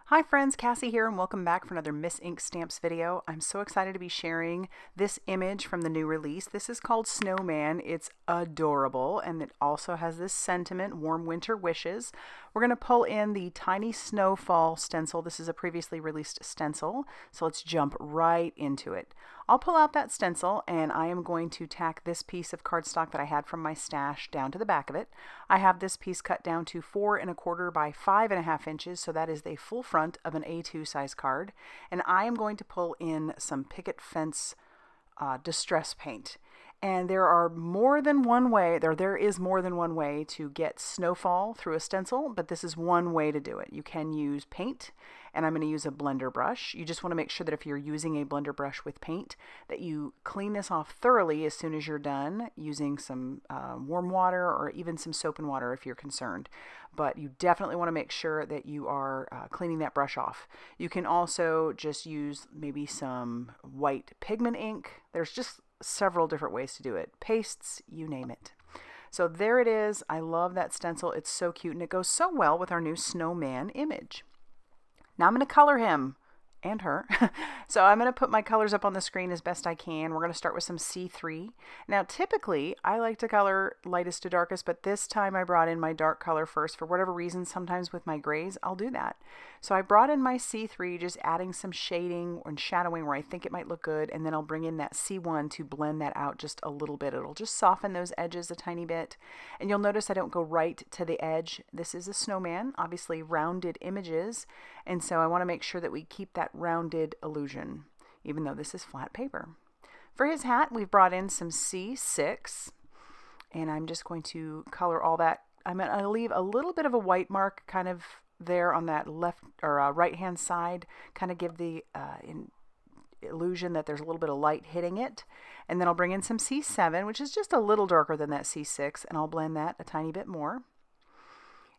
Hi friends, Cassie here and welcome back for another Miss Ink Stamps video. I'm so excited to be sharing this image from the new release. This is called Snowman. It's adorable and it also has this sentiment, warm winter wishes. We're going to pull in the tiny snowfall stencil. This is a previously released stencil, so let's jump right into it. I'll pull out that stencil and I am going to tack this piece of cardstock that I had from my stash down to the back of it. I have this piece cut down to 4 1/4 by 5 1/2 inches, so that is the full front of an A2 size card. And I am going to pull in some picket fence distress paint. And there are more than one way, there is more than one way to get snowfall through a stencil, but this is one way to do it. You can use paint, and I'm going to use a blender brush. You just want to make sure that if you're using a blender brush with paint, that you clean this off thoroughly as soon as you're done using some warm water or even some soap and water if you're concerned. But you definitely want to make sure that you are cleaning that brush off. You can also just use maybe some white pigment ink. There's just several different ways to do it. Pastes, you name it. So there it is. I love that stencil. It's so cute and it goes so well with our new snowman image. Now I'm going to color him and her. So I'm going to put my colors up on the screen as best I can. We're going to start with some C3. Now typically I like to color lightest to darkest, but this time I brought in my dark color first. For whatever reason, sometimes with my grays, I'll do that. So I brought in my C3, just adding some shading and shadowing where I think it might look good, and then I'll bring in that C1 to blend that out just a little bit. It'll just soften those edges a tiny bit. And you'll notice I don't go right to the edge. This is a snowman, obviously rounded images, and so I want to make sure that we keep that rounded illusion, even though this is flat paper. For his hat, we've brought in some C6, and I'm just going to color all that. I'm going to leave a little bit of a white mark kind of there on that left or right hand side, kind of give the illusion that there's a little bit of light hitting it. And then I'll bring in some C7, which is just a little darker than that C6, and I'll blend that a tiny bit more.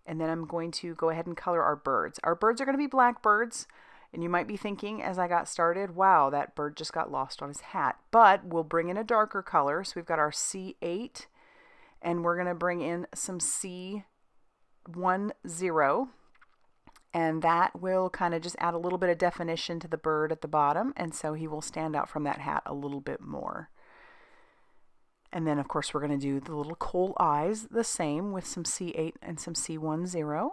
And then I'm going to go ahead and color our birds. Our birds are going to be black birds. And you might be thinking as I got started, wow, that bird just got lost on his hat. But we'll bring in a darker color. So we've got our C8, and we're going to bring in some C10. And that will kind of just add a little bit of definition to the bird at the bottom. And so he will stand out from that hat a little bit more. And then, of course, we're going to do the little coal eyes the same with some C8 and some C10.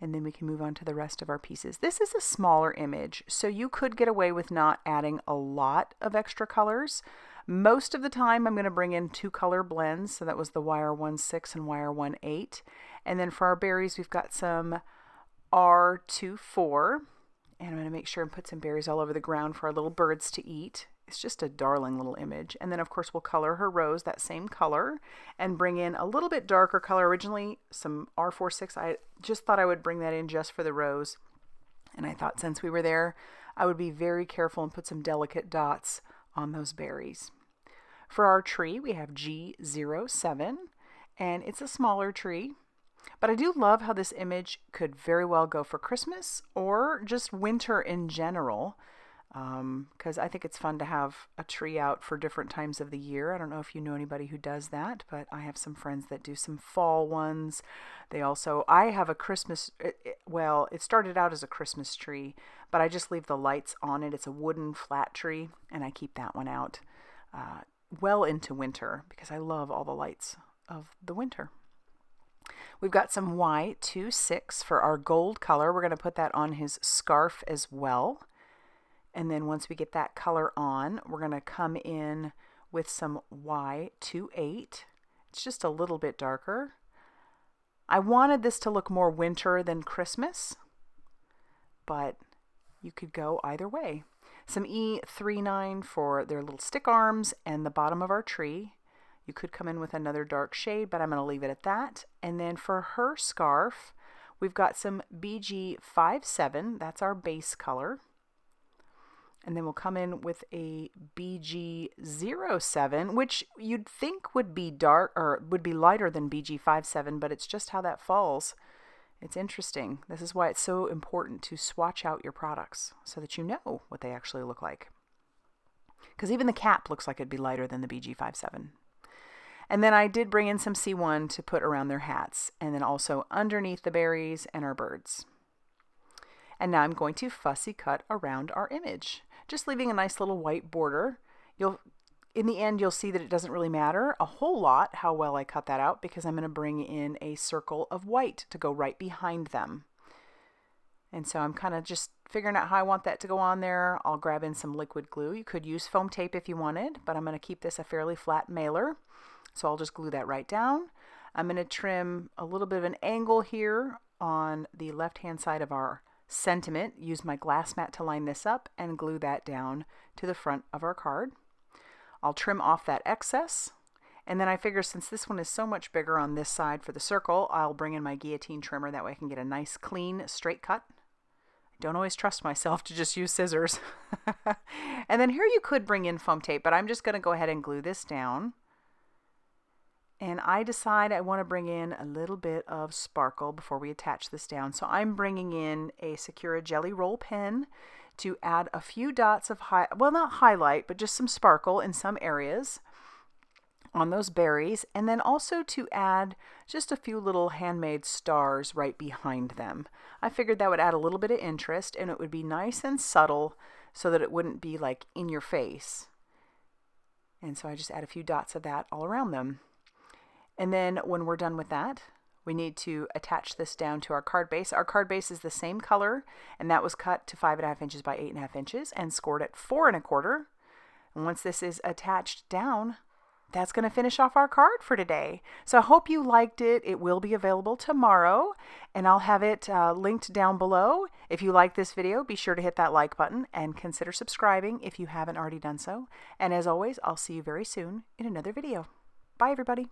And then we can move on to the rest of our pieces. This is a smaller image, so you could get away with not adding a lot of extra colors. Most of the time, I'm going to bring in 2 color blends. So that was the YR16 and YR18. And then for our berries, we've got some R24. And I'm going to make sure and put some berries all over the ground for our little birds to eat. It's just a darling little image. And then, of course, we'll color her rose that same color and bring in a little bit darker color. Originally, some R46. I just thought I would bring that in just for the rose. And I thought since we were there, I would be very careful and put some delicate dots on those berries. For our tree, we have G07, and it's a smaller tree. But I do love how this image could very well go for Christmas or just winter in general, because I think it's fun to have a tree out for different times of the year. I don't know if you know anybody who does that, but I have some friends that do some fall ones. I have a Christmas, well, it started out as a Christmas tree, but I just leave the lights on it. It's a wooden flat tree, and I keep that one out well into winter because I love all the lights of the winter. We've got some Y26 for our gold color. We're going to put that on his scarf as well. And then once we get that color on, we're going to come in with some Y28. It's just a little bit darker. I wanted this to look more winter than Christmas, but you could go either way. Some E39 for their little stick arms and the bottom of our tree. You could come in with another dark shade, but I'm going to leave it at that. And then for her scarf, we've got some BG57. That's our base color. And then we'll come in with a BG07, which you'd think would be dark or would be lighter than BG57, but it's just how that falls. It's interesting. This is why it's so important to swatch out your products so that you know what they actually look like. Because even the cap looks like it'd be lighter than the BG57. And then I did bring in some C1 to put around their hats, and then also underneath the berries and our birds. And now I'm going to fussy cut around our image, just leaving a nice little white border. In the end, you'll see that it doesn't really matter a whole lot how well I cut that out, because I'm going to bring in a circle of white to go right behind them. And so I'm kind of just figuring out how I want that to go on there. I'll grab in some liquid glue. You could use foam tape if you wanted, but I'm going to keep this a fairly flat mailer. So I'll just glue that right down. I'm going to trim a little bit of an angle here on the left-hand side of our sentiment. Use my glass mat to line this up and glue that down to the front of our card. I'll trim off that excess. And then I figure since this one is so much bigger on this side for the circle, I'll bring in my guillotine trimmer. That way I can get a nice, clean, straight cut. Don't always trust myself to just use scissors. And then here you could bring in foam tape, but I'm just going to go ahead and glue this down. And I decide I want to bring in a little bit of sparkle before we attach this down. So I'm bringing in a Sakura Jelly Roll pen to add a few dots of, well, not highlight, but just some sparkle in some areas on those berries, and then also to add just a few little handmade stars right behind them. I figured that would add a little bit of interest, and it would be nice and subtle so that it wouldn't be like in your face. And so I just add a few dots of that all around them. And then when we're done with that, we need to attach this down to our card base. Our card base is the same color, and that was cut to 5.5 inches by 8.5 inches and scored at 4 1/4. And once this is attached down, that's going to finish off our card for today. So I hope you liked it. It will be available tomorrow, and I'll have it linked down below. If you like this video, be sure to hit that like button and consider subscribing if you haven't already done so. And as always, I'll see you very soon in another video. Bye, everybody.